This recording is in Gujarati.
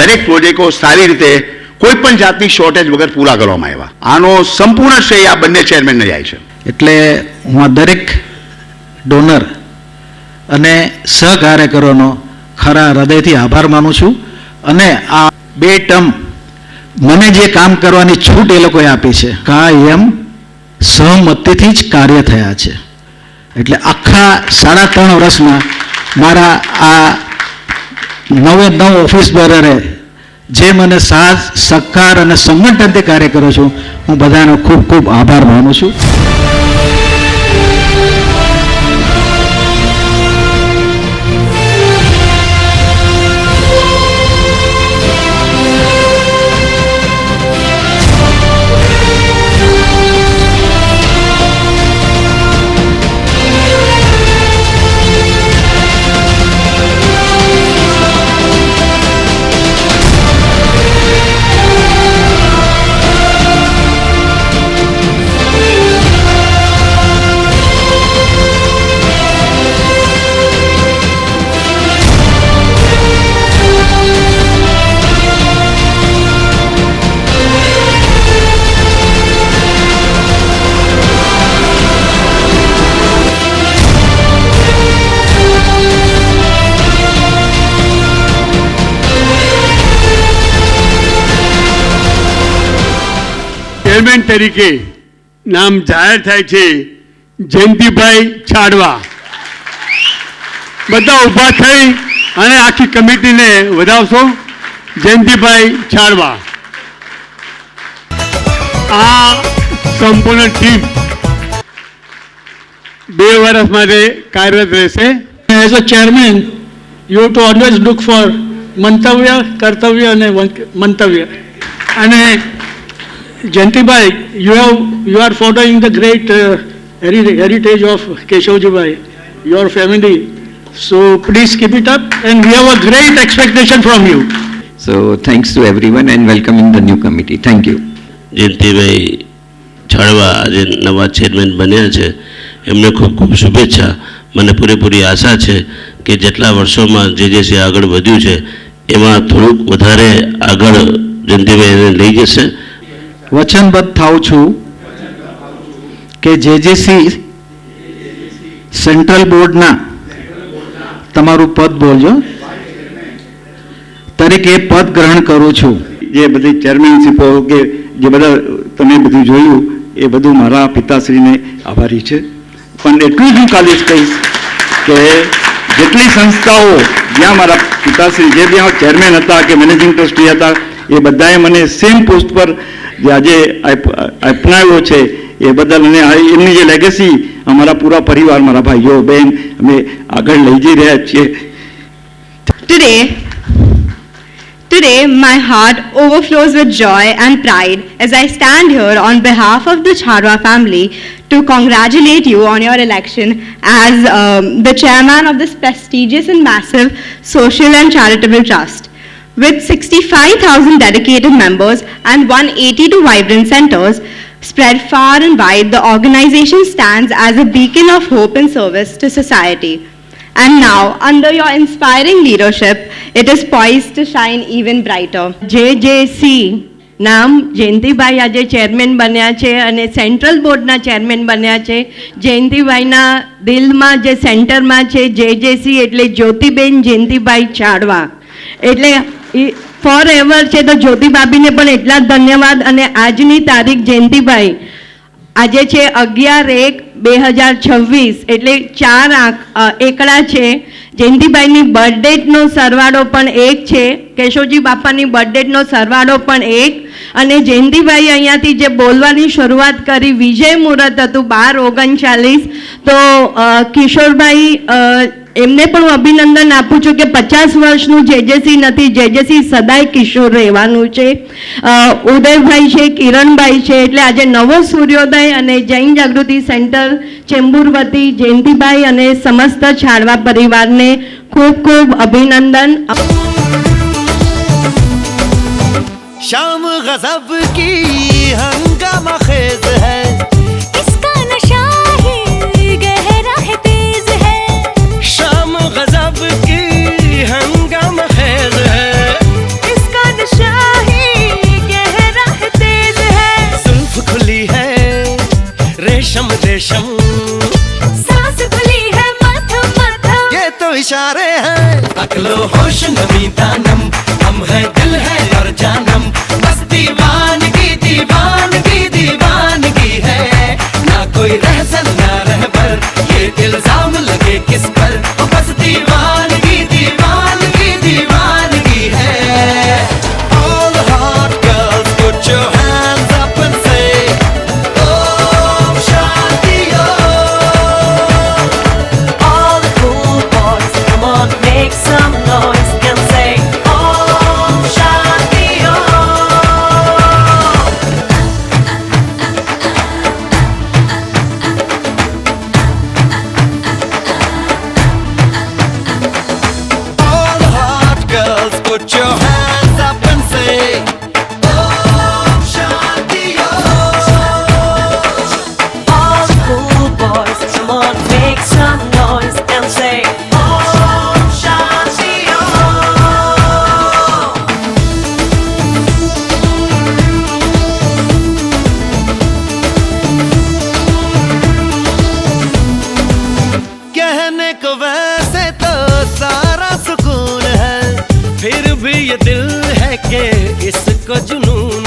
દરેક પ્રોજેક્ટો સારી રીતે કોઈ પણ જાતની શોર્ટેજ વગર પૂરા કરવામાં આવ્યા. આનો સંપૂર્ણ શ્રેય આ બંને ચેરમેનને જાય છે. એટલે હું આ દરેક ડોનર અને સહકાર્યકરોનો ખરા હૃદયથી આભાર માનું છું. અને આ 2 ટર્મ મને જે કામ કરવાની છૂટ એ લોકોએ આપી છે કાયમ સહમતિથી જ કાર્ય થયા છે. એટલે આખા 3.5 વર્ષમાં મારા આ 9 ઓફિસ બેરરે જે મને સાથ સહકાર અને સંગઠનથી કાર્ય કરું છું, હું બધાનો ખૂબ ખૂબ આભાર માનું છું. ચેરમેન તરીકે નામ જાહેર થાય છે જયંતિભાઈ છાડવા. બધા ઊભા થઈ અને આખી કમિટીને વધાવશો. જયંતિભાઈ છાડવા. આ સંપૂર્ણ ટીમ 2 વર્ષ માટે કાર્યરત રહેશે. As a chairman, you have to always look for મંતવ્ય, કર્તવ્ય અને મંતવ્ય. અને Jayantibai, you are following the great heritage of Keshawjibai, your family. So please keep it up, and we have a great expectation from you. So thanks to everyone and welcome in the new committee. Thank you. Jayantibhai Chhadva આજે નવા ચેરમેન બન્યા છે, એમને ખૂબ ખૂબ શુભેચ્છા. મને પૂરેપૂરી આશા છે કે જેટલા વર્ષોમાં જે આગળ વધ્યું છે એમાં થોડુંક વધારે આગળ જયંતિભાઈ એને લઈ જશે. વચનબદ્ધ થાઉં છું કે જેજેસી સેન્ટ્રલ બોર્ડના તમારું પદ બોલજો તરીકે પદ ગ્રહણ કરું છું. જે બધી ચેરમેનશીપો કે જે બધા તમે બધું જોયું એ બધું મારા પિતાશ્રીને આભારી છે. પણ એટલું જ હું ખાલી કહીશ કે જેટલી સંસ્થાઓ જ્યાં મારા પિતાશ્રી જે બી ચેરમેન હતા કે મેનેજિંગ ટ્રસ્ટી હતા એ બધાએ મને સેમ પોસ્ટ પર જે આજે અપનાવ્યો છે એ બદલ અને એમની જે લેગેસી અમારા પૂરા પરિવાર, મારા ભાઈઓ બહેન અમે આગળ લઈ જઈ રહ્યા છીએ. Today, my heart overflows with joy and pride as I stand here on behalf of the Chadwa family to congratulate you on your election as the chairman of this prestigious and massive social and charitable trust. With 65,000 dedicated members and 182 vibrant centers spread far and wide, the organization stands as a beacon of hope and service to society. And now, under your inspiring leadership, it is poised to shine even brighter. JJC નામ જયંતિભાઈ આજે ચેરમેન બન્યા છે અને સેન્ટ્રલ બોર્ડના ચેરમેન બન્યા છે. જયંતિભાઈના દિલમાં જે સેન્ટરમાં છે JJC એટલે જ્યોતિબેન જયંતિભાઈ છાડવા. એટલે ફોર એવર છે. તો જ્યોતિ ભાભીને પણ એટલા જ ધન્યવાદ. અને આજની તારીખ જયંતિભાઈ આજે છે 11/1/2026 એટલે 4 એકડા છે. જયંતિભાઈની બર્થડેટનો સરવાળો પણ 1 છે. કેશવજી બાપાની બર્થડેટનો સરવાળો પણ 1. અને જયંતિભાઈ અહીંયાથી જે બોલવાની શરૂઆત કરી વિજય મુહૂર્ત હતું 12:39. તો કિશોરભાઈ એમને પણ હું અભિનંદન આપું છું કે 50 વર્ષનું જેજેસી નથી, જેજેસી સદાય કિશોર રહેવાનું છે. ઉદયભાઈ છે, કિરણભાઈ છે. એટલે આજે નવો સૂર્યોદય અને જૈન જાગૃતિ સેન્ટર ચેમ્બુર વતી જયંતિભાઈ અને સમસ્ત છાડવા પરિવારને ખૂબ ખૂબ અભિનંદન. शाम गज़ब की हंगामा खेज है, इसका नशा ही गहरा है, तेज है. शाम गज़ब की हंगामा खेज है, इसका इशारे हैं अकलो होश नमी दानम हम है दिल है और जानम बस दीवानगी दीवानगी दीवानगी है ना कोई रहसन ना रहबर ये इल्जाम लगे किस पर बस दीवानगी दीवानगी दीवानगी है All the hot girls put your hands up and say Om Shanti Om All the cool boys, come on, make some noise and say Om Shanti Om. All the hot girls put your hands up and say Om Shanti Om All the cool boys, come on, make some noise and say Om Shanti Om. कहने को वैसे तो सारा सुकून है फिर भी ये दिल है कि इसको जुनून